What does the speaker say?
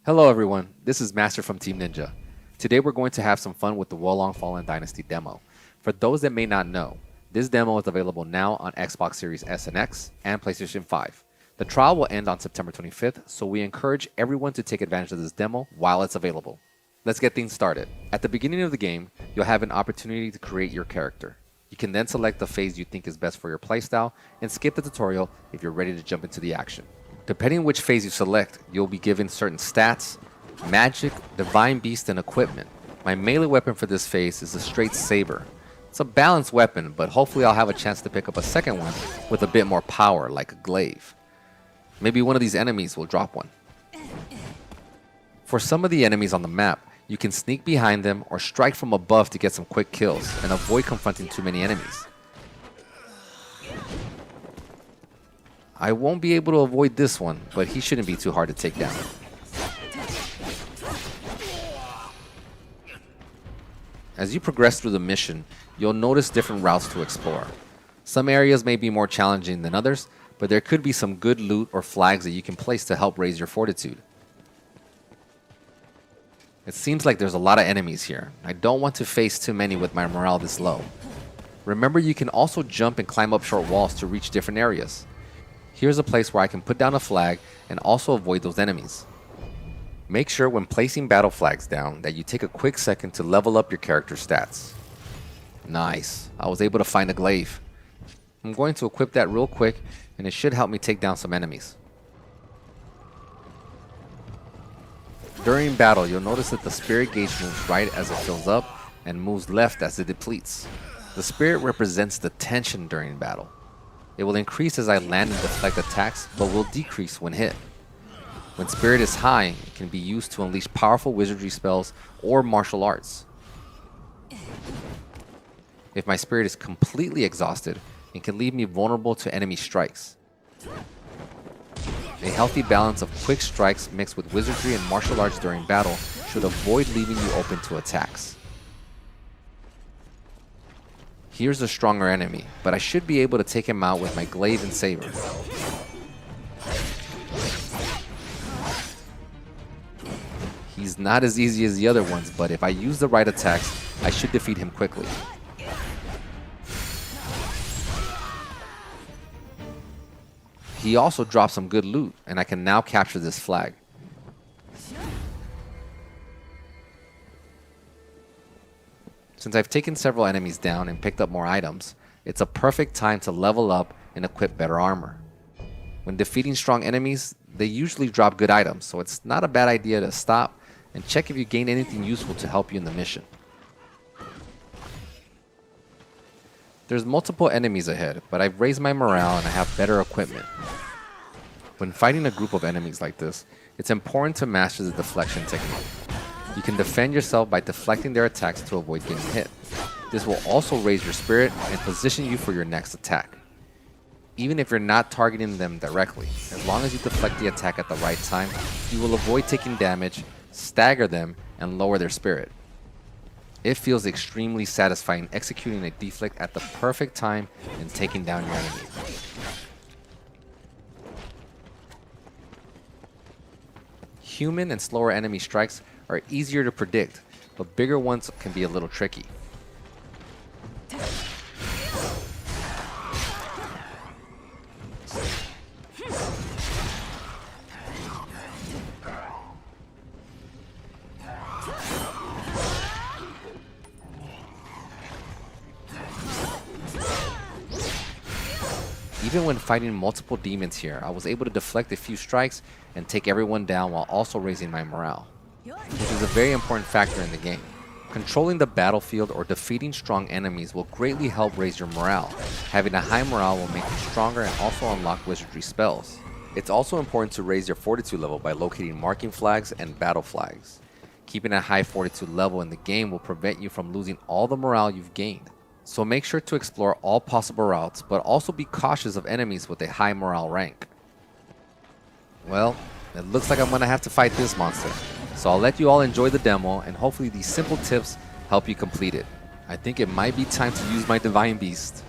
Hello everyone, this is Master from Team Ninja. Today we're going to have some fun with the Long Fallen Dynasty Demo. For those that may not know, this demo is available now on Xbox Series S and X and PlayStation 5. The trial will end on September 25th, so we encourage everyone to take advantage of this demo while it's available. Let's get things started. At the beginning of the game, you'll have an opportunity to create your character. You can then select the phase you think is best for your playstyle and skip the tutorial if you're ready to jump into the action. Depending on which phase you select, you'll be given certain stats, magic, divine beast, and equipment. My melee weapon for this phase is a straight saber. It's a balanced weapon, but hopefully I'll have a chance to pick up a second one with a bit more power, like a glaive. Maybe one of these enemies will drop one. For some of the enemies on the map, you can sneak behind them or strike from above to get some quick kills and avoid confronting too many enemies. I won't be able to avoid this one, but he shouldn't be too hard to take down. As you progress through the mission, you'll notice different routes to explore. Some areas may be more challenging than others, but there could be some good loot or flags that you can place to help raise your fortitude. It seems like there's a lot of enemies here. I don't want to face too many with my morale this low. Remember, you can also jump and climb up short walls to reach different areas. Here's a place where I can put down a flag and also avoid those enemies. Make sure when placing battle flags down that you take a quick second to level up your character stats. Nice, I was able to find a glaive. I'm going to equip that real quick and it should help me take down some enemies. During battle, you'll notice that the spirit gauge moves right as it fills up and moves left as it depletes. The spirit represents the tension during battle. It will increase as I land and deflect attacks, but will decrease when hit. When spirit is high, it can be used to unleash powerful wizardry spells or martial arts. If my spirit is completely exhausted, it can leave me vulnerable to enemy strikes. A healthy balance of quick strikes mixed with wizardry and martial arts during battle should avoid leaving you open to attacks. Here's a stronger enemy, but I should be able to take him out with my glaive and saber. He's not as easy as the other ones, but if I use the right attacks, I should defeat him quickly. He also dropped some good loot, and I can now capture this flag. Since I've taken several enemies down and picked up more items, it's a perfect time to level up and equip better armor. When defeating strong enemies, they usually drop good items, so it's not a bad idea to stop and check if you gain anything useful to help you in the mission. There's multiple enemies ahead, but I've raised my morale and I have better equipment. When fighting a group of enemies like this, it's important to master the deflection technique. You can defend yourself by deflecting their attacks to avoid getting hit. This will also raise your spirit and position you for your next attack. Even if you're not targeting them directly, as long as you deflect the attack at the right time, you will avoid taking damage, stagger them, and lower their spirit. It feels extremely satisfying executing a deflect at the perfect time and taking down your enemy. Human and slower enemy strikes are easier to predict, but bigger ones can be a little tricky. Even when fighting multiple demons here, I was able to deflect a few strikes and take everyone down while also raising my morale, which is a very important factor in the game. Controlling the battlefield or defeating strong enemies will greatly help raise your morale. Having a high morale will make you stronger and also unlock wizardry spells. It's also important to raise your fortitude level by locating marking flags and battle flags. Keeping a high fortitude level in the game will prevent you from losing all the morale you've gained. So make sure to explore all possible routes, but also be cautious of enemies with a high morale rank. Well, it looks like I'm going to have to fight this monster. So I'll let you all enjoy the demo, and hopefully these simple tips help you complete it. I think it might be time to use my divine beast.